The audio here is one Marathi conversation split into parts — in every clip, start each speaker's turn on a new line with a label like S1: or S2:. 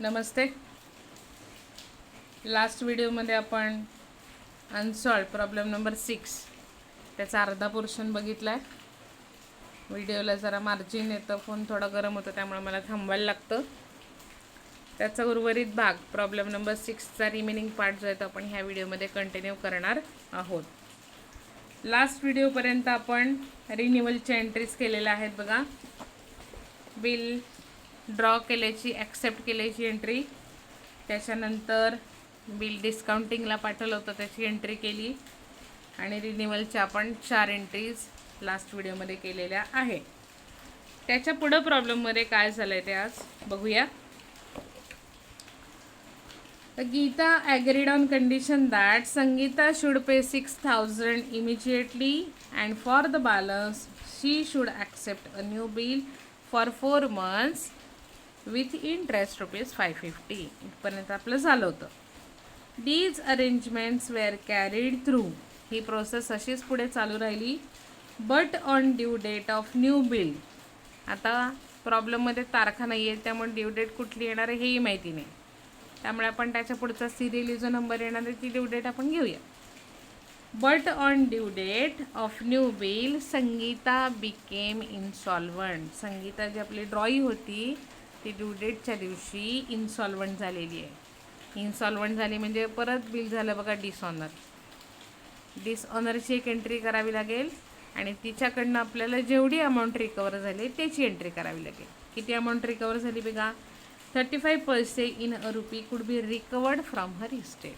S1: नमस्ते. लास्ट व्हिडिओमध्ये आपण अनसॉल्व प्रॉब्लेम नंबर 6 त्याचा अर्धा पोर्शन बघितला आहे. व्हिडिओला जरा मार्जिन येतं, फोन थोडा गरम होतो, त्यामुळे मला थांबवायला लागतं. त्याचा उर्वरित भाग प्रॉब्लेम नंबर 6चा रिमेनिंग पार्ट जो आहे तो आपण ह्या व्हिडिओमध्ये कंटिन्यू करणार आहोत. लास्ट व्हिडिओपर्यंत आपण रिन्युअलच्या एंट्रीज केलेल्या आहेत बघा. बिल ड्रॉ केल्याची, ॲक्सेप्ट केल्याची एंट्री, त्याच्यानंतर बिल डिस्काउंटिंगला पाठवलं होतं त्याची एंट्री केली, आणि रिन्युअलच्या आपण 4 एंट्रीज लास्ट व्हिडिओमध्ये केलेल्या आहे. त्याच्या पुढं प्रॉब्लेममध्ये काय झालं आहे ते आज बघूया. Gita agreed on condition that Sangeeta should pay 6,000 immediately and for the balance she should accept a new bill for 4 months with interest ₹550. इथपर्यंत आपलं झालं होतं. These arrangements were carried through. He process अशीच पुढे चालू राहिली. But on due date of new bill. आता प्रॉब्लेममध्ये तारखा नाही आहे, त्यामुळे ड्यू डेट कुठली येणार आहे हेही माहिती नाही. त्यामुळे आपण त्याच्या पुढचा सिरियली जो नंबर येणार आहे ती ड्यू डेट आपण घेऊया. But on due date of new bill Sangeeta became insolvent. Sangeeta ji आपली ड्रॉई होती ती ड्यू डेटच्या दिवशी इन्सॉल्वंट झालेली आहे. इन्सॉल्वंट झाली म्हणजे परत बिल झालं बघा डिसऑनर. डिसऑनरची एक एंट्री करावी लागेल आणि तिच्याकडनं आपल्याला जेवढी अमाऊंट रिकवर झाली त्याची एंट्री करावी लागेल. किती अमाऊंट रिकवर झाली बघा. 35 paise in a rupee could be recovered from her estate.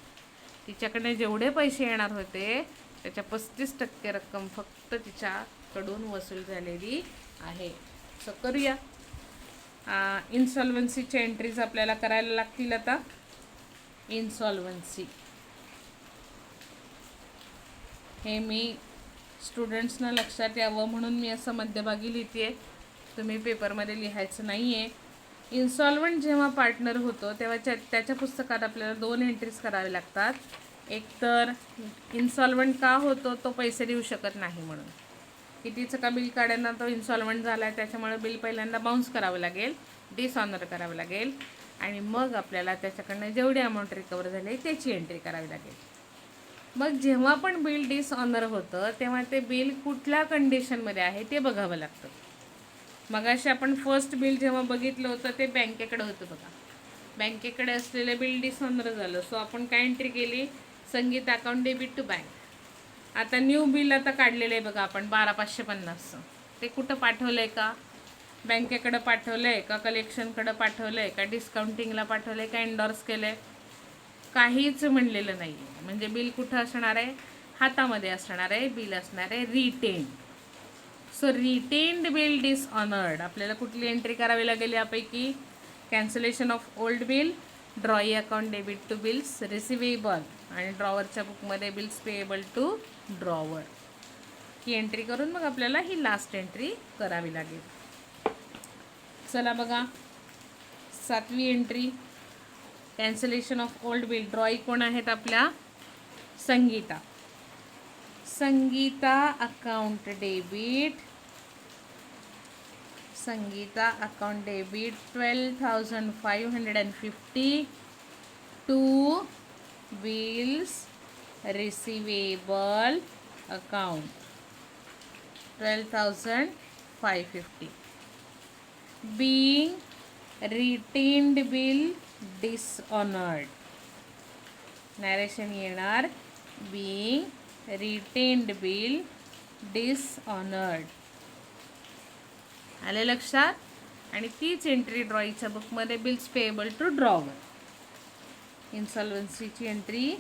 S1: तिच्याकडे जेवढे पैसे येणार होते त्याच्या 35% रक्कम फक्त तिच्याकडून वसूल झालेली आहे. सो करूया. इन्सॉल्वन्सीच्या एंट्रीज आपल्याला करायला लागतील. आता इन्सॉल्वन्सी हे मी स्टुडंट्सना लक्षात यावं म्हणून मी असं मध्यभागी लिहिते आहे. तुम्ही पेपरमध्ये लिहायचं नाही आहे. इन्सॉल्वंट जेव्हा पार्टनर होतो तेव्हा त्याच्या पुस्तकात आपल्याला 2 एंट्रीज करावे लागतात. एक तर इन्सॉल्वंट का होतो, तो पैसे देऊ शकत नाही म्हणून. कितीचं का बिल काढायला तो इन्सॉल्वंट झाला आहे, त्याच्यामुळे बिल पहिल्यांदा बाउन्स करावं लागेल, डिसऑनर करावं लागेल, आणि मग आपल्याला त्याच्याकडनं जेवढी अमाऊंट रिकवर झाली त्याची एंट्री करावी लागेल. मग जेव्हा पण बिल डिसऑनर होतं तेव्हा ते बिल कुठल्या कंडिशनमध्ये आहे ते बघावं लागतं. मगाशी आपण फर्स्ट बिल जेव्हा बघितलं होतं ते बँकेकडे होतं बघा. बँकेकडे असलेलं बिल डिसऑनर झालं. सो आपण काय एंट्री केली, संगीत अकाउंट डेबिट टू बँक. आता न्यू बिल आता काढलेलं आहे बघा आपण 12,550. ते कुठं पाठवलं आहे का, बँकेकडं पाठवलं आहे का, कलेक्शनकडं पाठवलं आहे का, डिस्काउंटिंगला पाठवलं आहे का, एंडॉर्स केलं आहे, काहीच म्हणलेलं नाही आहे. म्हणजे बिल कुठं असणार आहे, हातामध्ये असणार आहे. बिल असणार आहे retained. So retained bill dishonoured. आपल्याला कुठली एंट्री करावी लागेल यापैकी, cancellation of old bill, drawee account debit to bills receivable, आणि ड्रॉवरच्या बुकमध्ये बिल्स पेएबल टू ड्रॉवर. ही एंट्री करून मग आपल्याला ही लास्ट एंट्री करावी लागेल. चला बघा, 7वी entry, cancellation of old bill. Drawee कोण आहेत आपल्या, Sangeeta. Sangeeta account debit, Sangeeta account debit 12,550 to bills receivable account 12,550. being retained bill dishonored. Narration येणार, being retained bill dishonored. आले लक्षात. आणि तीच एंट्री ड्रॉईच्या बुकमध्ये बिल्स पेएबल टू ड्रॉवर. इन्सॉल्वन्सीची entry,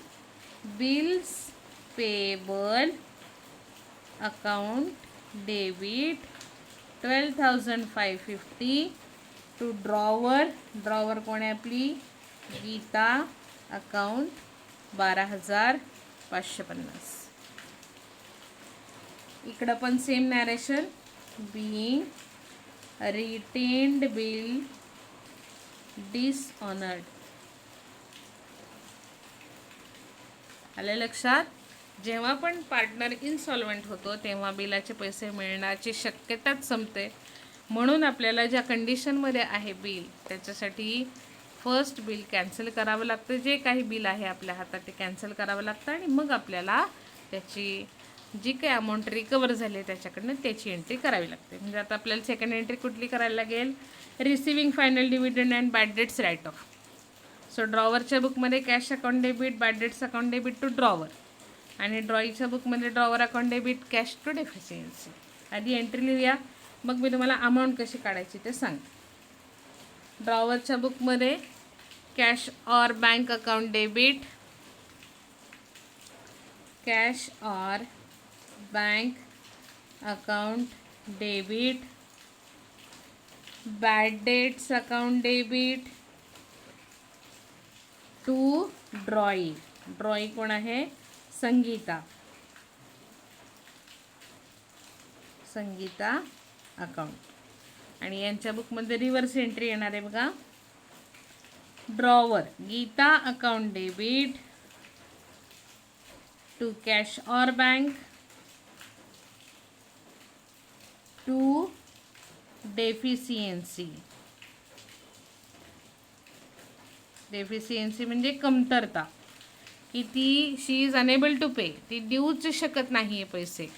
S1: bills payable account debit 12,550 to drawer. Drawer कोण आहे आपली, गीता. अकाउंट 12,550. इकडं पण same narration, being retained bill dishonored. आले लक्षात. जेव्हा पण पार्टनर इन्सॉल्वंट होतो तेव्हा बिलाचे पैसे मिळण्याची शक्यताच संपते. म्हणून आपल्याला ज्या कंडिशनमध्ये आहे बिल त्याच्यासाठी फर्स्ट बिल कॅन्सल करावं लागतं. जे काही बिल आहे आपल्या हातात ते कॅन्सल करावं लागतं आणि मग आपल्याला त्याची जी काही अमाऊंट रिकवर झाली आहे त्याच्याकडनं त्याची एंट्री करावी लागते. म्हणजे आता आपल्याला सेकंड एंट्री कुठली करायला लागेल? Receiving final dividend and bad debts write off. So ड्रॉवरच्या बुकमध्ये cash account debit, bad debts account debit to drawer, आणि ड्रॉईच्या बुकमध्ये drawer account debit cash to deficiency. आधी एंट्री लिहूया, मग मी तुम्हाला अमाऊंट कशी काढायची ते सांग. ड्रॉवरच्या बुकमध्ये cash or bank account debit, cash or bank account debit, bad debts account debit to drawee. Drawee कोण आहे? संगीता. संगीता अकाउंट. आणि यांच्या बुकमध्ये रिव्हर्स एंट्री येणार आहे बघा. Drawer Geeta account debit to cash or bank to deficiency. Deficiency म्हणजे कमतरता, की ती she is unable to pay, ती देऊच शकत नाही आहे पैसे,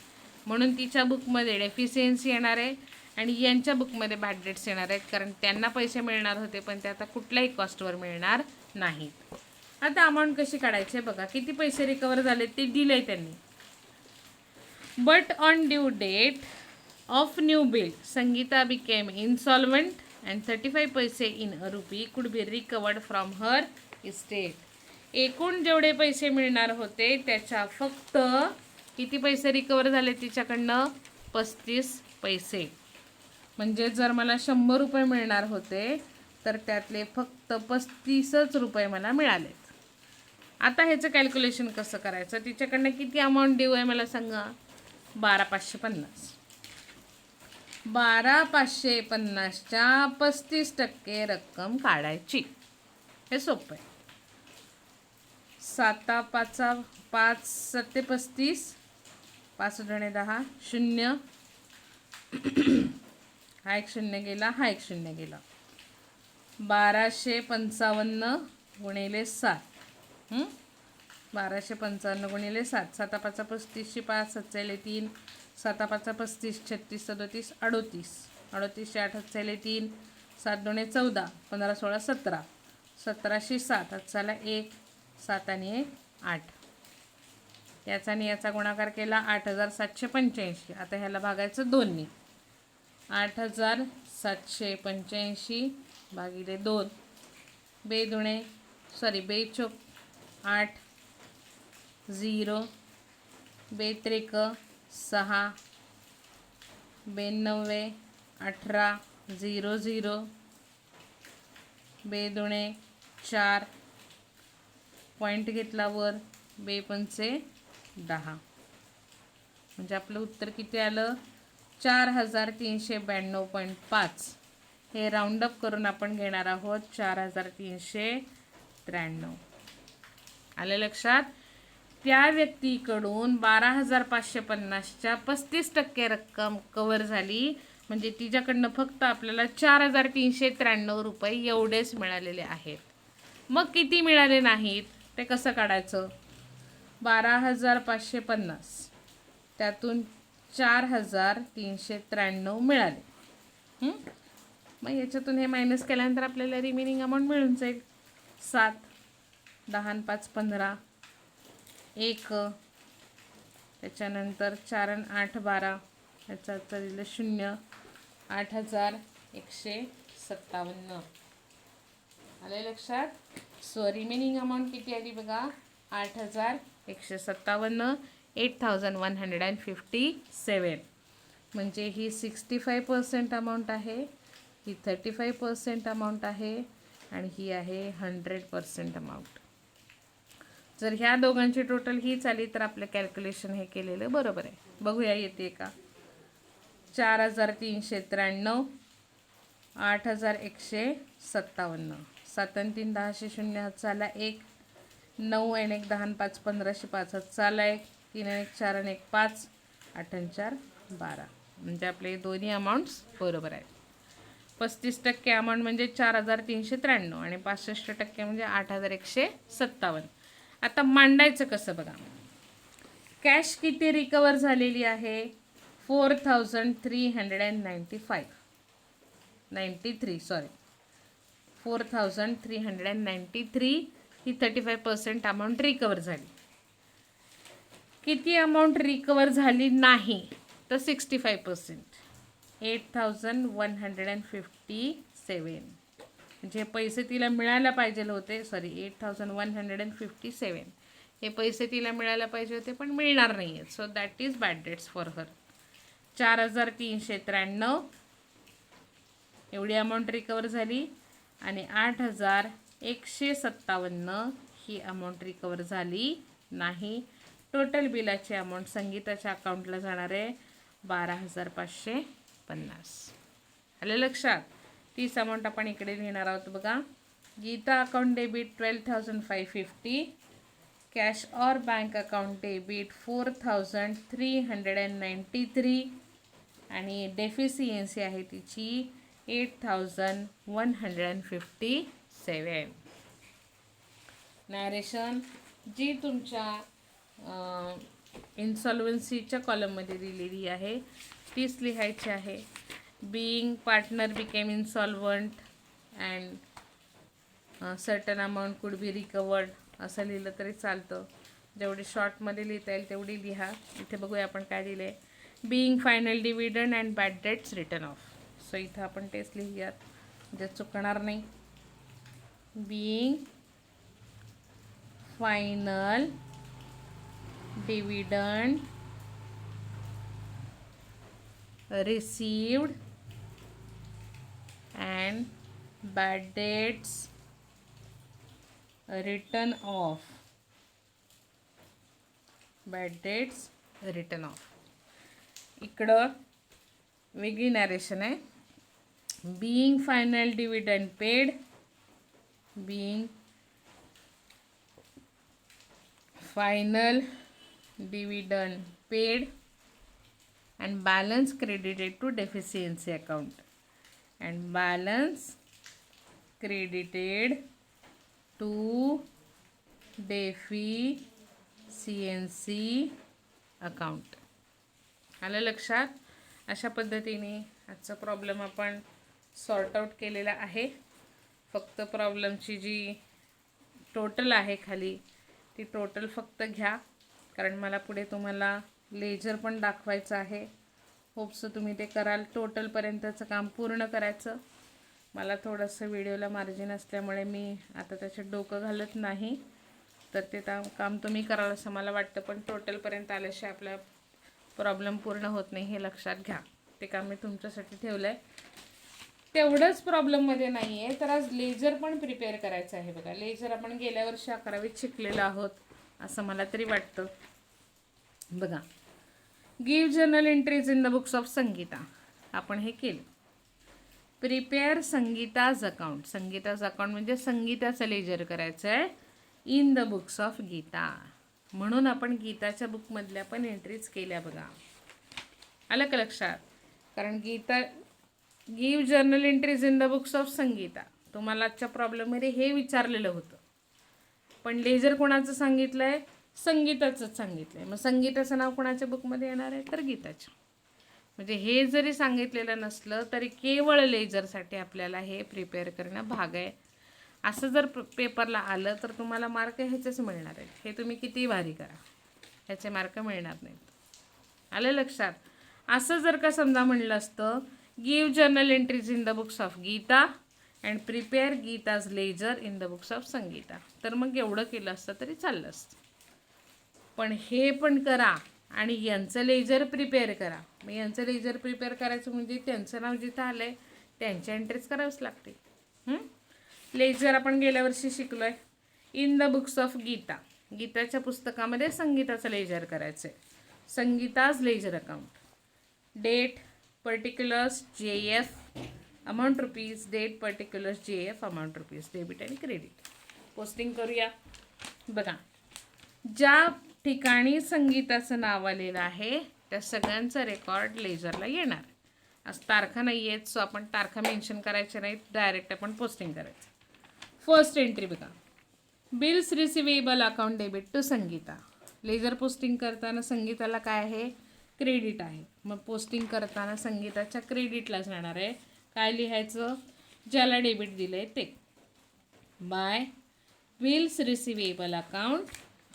S1: म्हणून तिच्या बुकमध्ये डेफिशियन्सी येणार आहे. आणि यांच्या बुकमध्ये बॅड डेट्स येणार आहेत, कारण त्यांना पैसे मिळणार होते पण ते आता कुठल्याही कॉस्टवर मिळणार नाहीत. आता अमाऊंट कशी काढायची आहे बघा. किती पैसे रिकवर झाले ते दिले त्यांनी. But on due date of new bill Sangeeta became insolvent and 35 paise in a rupee could be recovered from her estate. एकूण जेवढे पैसे मिळणार होते त्याच्या फक्त किती पैसे रिकवर झाले तिच्याकडनं? 35 पैसे. म्हणजे जर मला 100 रुपये मिळणार होते तर त्यातले फक्त 35च रुपये मला मिळालेत. आता ह्याचं कॅल्क्युलेशन कसं करायचं? तिच्याकडनं किती अमाऊंट ड्यू आहे मला सांगा? 12,550. 12,550च्या 35% रक्कम काढायची. हे सोपं आहे. 7 5 5 7 35, 5 दुणे 10, 0, हा एक 0 गेला, हा एक 0 गेला. 1255 गुणिले 7, 1255 गुणिले 7, 7 5 35, 5 7 3, 7 5 35, 36 37 38, 38 8 3, 7 2 14, 15 16 17, 17 7 7 1, 7 आणि 1 8. याचा आणि याचा गुणाकार केला 8,785. आता ह्याला भागायचं 2ने. 8,785 भागिले 2, बे चोक 8, 0, बे त्रिक 6, 92, 18, 0 0, बे दुणे 4, पॉईंट घेतला वर, बे पंचे 10. म्हणजे आपलं उत्तर किती आलं? 4,392.5. हे राऊंडअप करून आपण घेणार आहोत 4,393. आलं लक्षात? त्या व्यक्तीकडून 12,550च्या 35% रक्कम कव्हर झाली. म्हणजे तिच्याकडनं फक्त आपल्याला 4,393 रुपये एवढेच मिळालेले आहेत. मग किती मिळाले नाहीत ते कसं काढायचं? 12,550 त्यातून 4,393 मिळाले. मग याच्यातून हे मायनस केल्यानंतर आपल्याला रिमेनिंग अमाऊंट मिळून जाईल. 7, 10 5 15, 1, त्याच्यानंतर 4 आणि 8 12, याचा दिलं 0, 8,157. आले लक्षात? सो रिमेनिंग अमाऊंट किती आली बघा? 8,157, 8,157. म्हणजे ही 65% अमाऊंट आहे, ही 35% अमाऊंट आहे आणि ही आहे 100% अमाऊंट. जर ह्या दोघांची टोटल हीच आली तर आपलं कॅल्क्युलेशन हे केलेलं बरोबर आहे. बघूया येते का? 4,393, 8,157, 7 आणि 3 10 0 हात चाला 1, 9 आणि 1 10 5 15 5 हात चाला 1, 3 आणि 1 4 आणि 1 5, 8 आणि 4 12. म्हणजे आपले दोन्ही अमाऊंट्स बरोबर आहेत. 35% अमाऊंट म्हणजे 4,393 आणि 65% म्हणजे 8,157. आता मांडायचं कसं बघा. कॅश किती रिकवर झालेली आहे? 4,393 सॉरी 4,393 ही 35% अमाऊंट रिकवर झाली. किती अमाऊंट रिकवर झाली नाही तर 65%, 8,157. जे पैसे तिला मिळायला पाहिजे होते, सॉरी 8,157, हे पैसे तिला मिळायला पाहिजे होते पण मिळणार नाही आहेत. So that is bad debts for her. 4,393 एवढी अमाऊंट रिकवर झाली आणि 8,157 ही अमाऊंट रिकवर झाली नाही. टोटल बिलाची अमाऊंट संगीताच्या अकाउंटला जाणार आहे 12,550. आलं लक्षात? तीच अमाऊंट आपण इकडे लिहिणार आहोत बघा. गीता अकाउंट डेबिट 12,550, कॅश और बँक अकाउंट डेबिट 4,393 आणि डेफिसियन्सी आहे तिची 8,157. नॅरेशन जी तुमच्या इन्सॉल्वन्सीच्या कॉलममध्ये दिलेली आहे तीच लिहायची आहे. Being partner became insolvent and certain amount could be recovered असं लिहिलं तरी चालतं. जेवढी शॉर्टमध्ये लिहिता येईल तेवढी लिहा. इथे बघूया आपण काय लिहिलं आहे. Being final dividend and bad debts written off. So इथं आपण तेच लिहूयात जे चुकणार नाही. Being final dividend received and bad debts written off. इकडं वेगळी नॅरेशन आहे. being final dividend paid, being final dividend paid and balance credited to deficiency account, and balance credited to deficiency account. आलं लक्षात? अशा पद्धतीने आजचा प्रॉब्लेम आपण सॉर्ट आउट केलेला आहे. फक्त प्रॉब्लेमची जी टोटल आहे खाली ती टोटल फक्त घ्या, कारण मला पुढे तुम्हाला लेजर पण दाखवायचं आहे. होप्स तुम्ही ते कराल. टोटलपर्यंतचं काम पूर्ण करायचं. मला थोडंसं व्हिडिओला मार्जिन असल्यामुळे मी आता त्याच्यात डोकं घालत नाही, तर ते काम तुम्ही कराल असं मला वाटतं. पण टोटलपर्यंत आल्याशिवाय आपला प्रॉब्लेम पूर्ण होत नाही हे लक्षात घ्या. ते काम मी तुमच्यासाठी ठेवलं आहे. तेवढंच प्रॉब्लेममध्ये नाही आहे तर आज लेजर पण प्रिपेअर करायचं आहे बघा. लेजर आपण गेल्या वर्षी 11वीत शिकलेलो आहोत असं मला तरी वाटतं. बघा, give journal entries in the books of Sangeeta आपण हे केलं. Prepare Sangeeta's account. Sangeeta's account म्हणजे संगीताचं लेजर करायचं आहे in the books of Geeta. म्हणून आपण गीताच्या बुकमधल्या पण एंट्रीज केल्या बघा. आलं का लक्षात? कारण Geeta give journal entries in the books of Sangeeta तुम्हाला आजच्या प्रॉब्लेममध्ये हे विचारलेलं होतं. पण लेजर कोणाचं सांगितलं आहे? संगीताचंच सांगितलं आहे. मग संगीताचं नाव कोणाच्या बुकमध्ये येणार आहे? तर गीताच्या. म्हणजे हे जरी सांगितलेलं नसलं तरी केवळ लेजरसाठी आपल्याला हे प्रिपेअर करणं भाग आहे. असं जर पेपरला आलं तर तुम्हाला मार्क ह्याचेच मिळणार आहेत. हे तुम्ही किती भारी करा ह्याचे मार्क मिळणार नाहीत. आलं लक्षात? असं जर का समजा म्हणलं असतं give journal entries in the books of Geeta and prepare Geeta's ledger in the books of Sangeeta, तर मग एवढं केलं असतं तरी चाललं असतं. पण हे पण करा आणि यांचं लेजर प्रिपेअर करा. मग यांचं लेजर प्रिपेअर करायचं म्हणजे त्यांचं नाव जिथं आलं आहे त्यांच्या एंट्रीज करावंच लागते. लेजर आपण गेल्या वर्षी शिकलो आहे in the books of Geeta. गीताच्या पुस्तकामध्ये संगीताचं लेजर करायचं आहे. Sangeeta's ledger account. Date particulars JF amount rupees. Date particulars JF amount rupees. Debit आणि क्रेडिट. पोस्टिंग करूया. बघा, ज्या ठिकाणी संगीताचं नाव आलेलं आहे त्या सगळ्यांचा रेकॉर्ड लेजरला येणार. आज तारखा नाही आहेत, सो आपण तारखा मेन्शन करायच्या नाहीत, डायरेक्ट आपण पोस्टिंग करायचं. फर्स्ट एंट्री बघा, bills receivable account debit to Sangeeta. Ledger posting करताना संगीताला काय आहे, क्रेडिट आहे. मग पोस्टिंग करताना संगीताच्या क्रेडिटला जाणार आहे. काय लिहायचं, ज्याला डेबिट दिलं आहे ते. By bills receivable account,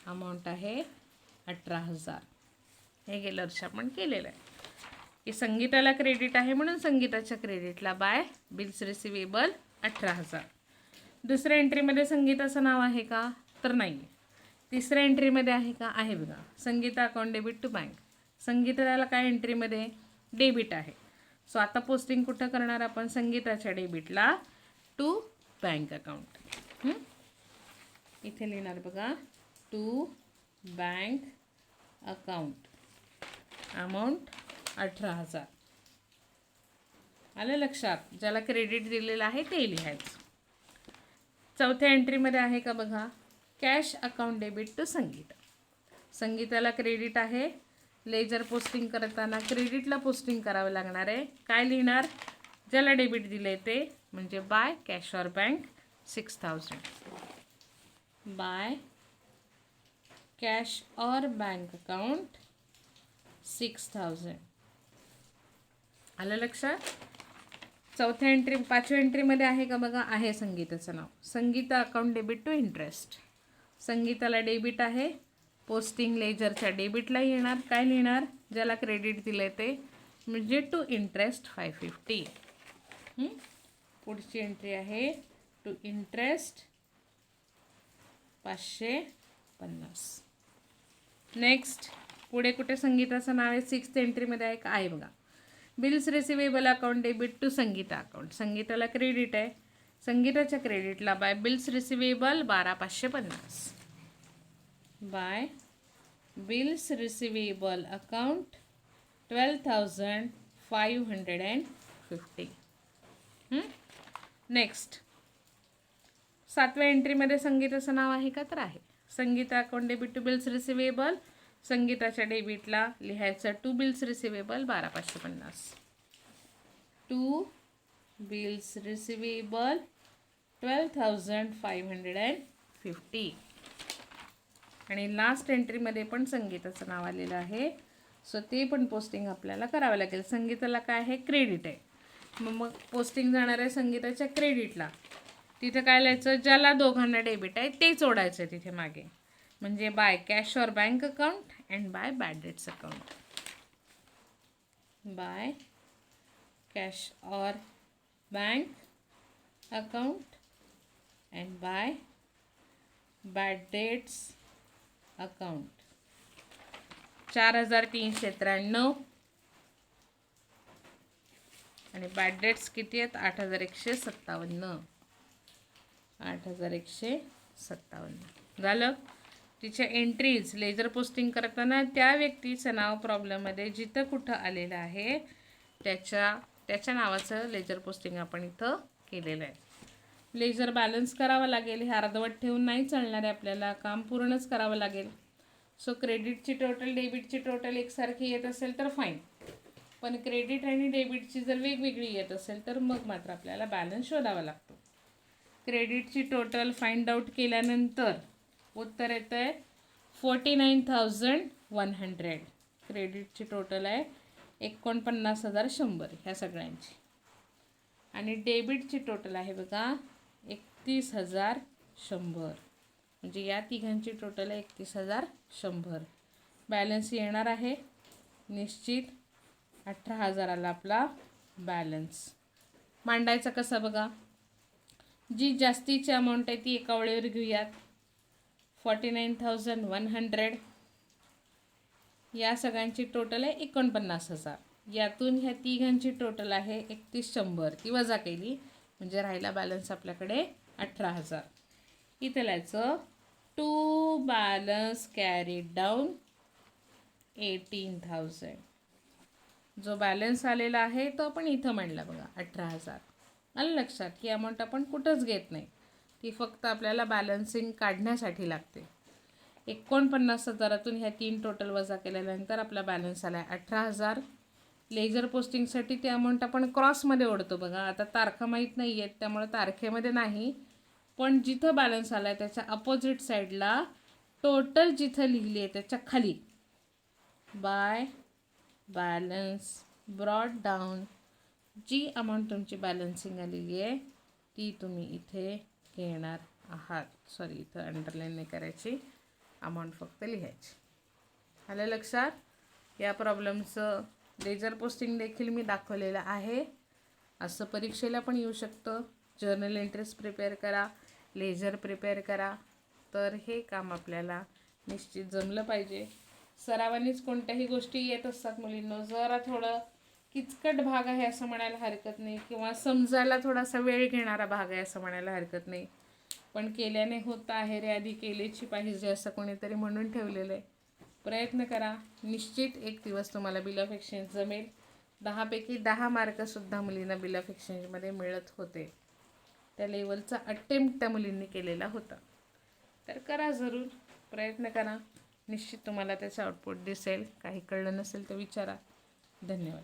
S1: amount आहे 18,000. हे गेल्या वर्षी आपण केलेलं आहे की संगीताला क्रेडिट आहे म्हणून संगीताच्या क्रेडिटला बाय बिल्स रिसिवेबल 18,000. दुसऱ्या एंट्रीमध्ये संगीताचं नाव आहे का, तर नाही आहे. तिसऱ्या एंट्रीमध्ये आहे का, आहे बघा, Sangeeta account debit to bank. संगीताला काय एंट्रीमध्ये डेबिट आहे. सो आता पोस्टिंग कुठं करणार आपण, संगीताच्या डेबिटला टू बँक अकाउंट. इथे लिहिणार बघा, टू बँक अकाउंट, अमाऊंट 18,000. आलं लक्षात, ज्याला क्रेडिट दिलेलं आहे ते लिहायचं. चौथ्या एंट्रीमध्ये आहे का बघा, cash account debit to Sangeeta. संगीताला क्रेडिट आहे, लेजर पोस्टिंग करताना क्रेडिटला पोस्टिंग करावं लागणार आहे. काय लिहिणार, ज्याला डेबिट दिले ते, म्हणजे by cash or bank 6,000. Bye cash or bank account 6,000. आलं लक्षात. पाचव्या एंट्रीमध्ये आहे का बघा, आहे संगीताचं नाव, Sangeeta account debit to interest. संगीताला डेबिट आहे, पोस्टिंग लेजरच्या डेबिटला येणार. काय लिहिणार, ज्याला क्रेडिट दिलं आहे ते, म्हणजे टू इंटरेस्ट 550. पुढची एंट्री आहे टू इंटरेस्ट 550. नेक्स्ट पुढे कुठे संगीताचं नाव आहे, सिक्स्थ एंट्रीमध्ये आहे का, आहे बघा, bills receivable account debit to Sangeeta account. संगीताला क्रेडिट आहे, संगीताच्या क्रेडिटला by bills receivable 12,550. By bills receivable account 12,550. Next सातव्या एंट्रीमध्ये संगीताचं नाव आहे का, तर आहे. Sangeeta account debit to bills receivable, संगीताच्या डेबिटला लिहायचं to bills receivable 12,550. To bills receivable 12,550. आणि लास्ट एंट्रीमध्ये पण संगीताचं नाव आलेलं आहे, सो ते पण पोस्टिंग आपल्याला करावं लागेल. संगीताला काय आहे, क्रेडिट आहे, मग पोस्टिंग जाणार आहे संगीताच्या क्रेडिटला. तिथे काय लिहायचं, ज्याला दोघांना डेबिट आहे ते जोडायचं आहे तिथे मागे, म्हणजे by cash or bank account and by bad debts account. By cash or bank account and by bad debts account. 4,393 आणि बॅड डेट्स किती आहेत, 8,157. 8,157 झालं. तिच्या एंट्रीज लेजर पोस्टिंग करताना त्या व्यक्तीचं नाव प्रॉब्लेममध्ये जिथं कुठं आलेलं आहे त्याच्या नावाचं लेजर पोस्टिंग आपण इथं केलेलं आहे. लेजर बॅलन्स करावा लागेल, हे अर्धवट ठेवून नाही चालणार आहे, आपल्याला काम पूर्णच करावं लागेल. सो क्रेडिटची टोटल डेबिटची टोटल एकसारखी येत असेल तर फाईन, पण क्रेडिट आणि डेबिटची जर वेगवेगळी येत असेल तर मग मात्र आपल्याला बॅलन्स शोधावा लागतो. क्रेडिटची टोटल फाइंड आउट केल्यानंतर उत्तर येतं आहे 49,100. क्रेडिटची टोटल आहे 49,100 ह्या सगळ्यांची. आणि डेबिटची टोटल आहे बघा 31,100, म्हणजे या तिघांची टोटल आहे 31,100. बॅलन्स येणार आहे निश्चित 18,000 आपला बॅलन्स. मांडायचा कसा बघा, जी जास्तीची अमाऊंट आहे ती एका वेळेवर घेऊयात. 49,100 या सगळ्यांची टोटल आहे 49,000. यातून ह्या तिघांची टोटल आहे 31,100, ती वजा केली म्हणजे राहिला बॅलन्स आपल्याकडे 18,000. इथे लिहायचं टू बॅलन्स कॅरीड डाऊन 18,000. जो बॅलन्स आलेला आहे तो आपण इथं मांडला बघा 18,000. आलं लक्षात, ही अमाऊंट आपण कुठंच घेत नाही, ती फक्त आपल्याला बॅलन्सिंग काढण्यासाठी लागते. 49,000तून ह्या तीन टोटल वजा केल्यानंतर आपला बॅलन्स आला आहे 18,000. लेजर पोस्टिंगसाठी ती अमाऊंट आपण क्रॉसमध्ये ओढतो बघा. आता तारखा माहीत नाही आहेत त्यामुळे तारखेमध्ये नाही, पण जिथं बॅलन्स आला आहे त्याच्या अपोजिट साईडला टोटल जिथं लिहिली आहे त्याच्या खाली बाय बॅलन्स ब्रॉड डाऊन जी अमाऊंट तुमची बॅलन्सिंग आलेली आहे ती तुम्ही इथे घेणार आहात. सॉरी, इथं अंडरलाईन नाही करायची, अमाऊंट फक्त लिहायची. आलं लक्षात? या प्रॉब्लेमचं लेजर पोस्टिंग देखील मी दाखवलेलं आहे. असं परीक्षेला पण येऊ शकतं. जर्नल एंट्रीज प्रिपेअर करा, लेजर प्रिपेअर करा, तर हे काम आपल्याला निश्चित जमलं पाहिजे. सरावानीच कोणत्याही गोष्टी येत असतात मुलींनो. जरा थोडं किचकट भाग आहे असं म्हणायला हरकत नाही, किंवा समजायला थोडासा वेळ घेणारा भाग आहे असं म्हणायला हरकत नाही, पण केल्याने होत आहे रे, आधी केलेची पाहिजे असं कोणीतरी म्हणून ठेवलेलं आहे. प्रयत्न करा, निश्चित एक दिवस तुम्हाला बिल ऑफ एक्सचेंज जमेल. 10 पैकी 10 मार्कसुद्धा मुलींना बिल ऑफ एक्सचेंजमध्ये मिळत होते. त्या लेवलचा अटेम्प्ट त्या मुलींनी केलेला होता. तर करा, जरूर प्रयत्न करा, निश्चित तुम्हाला त्याचं आउटपुट दिसेल. काही कळलं नसेल तर विचारा. धन्यवाद.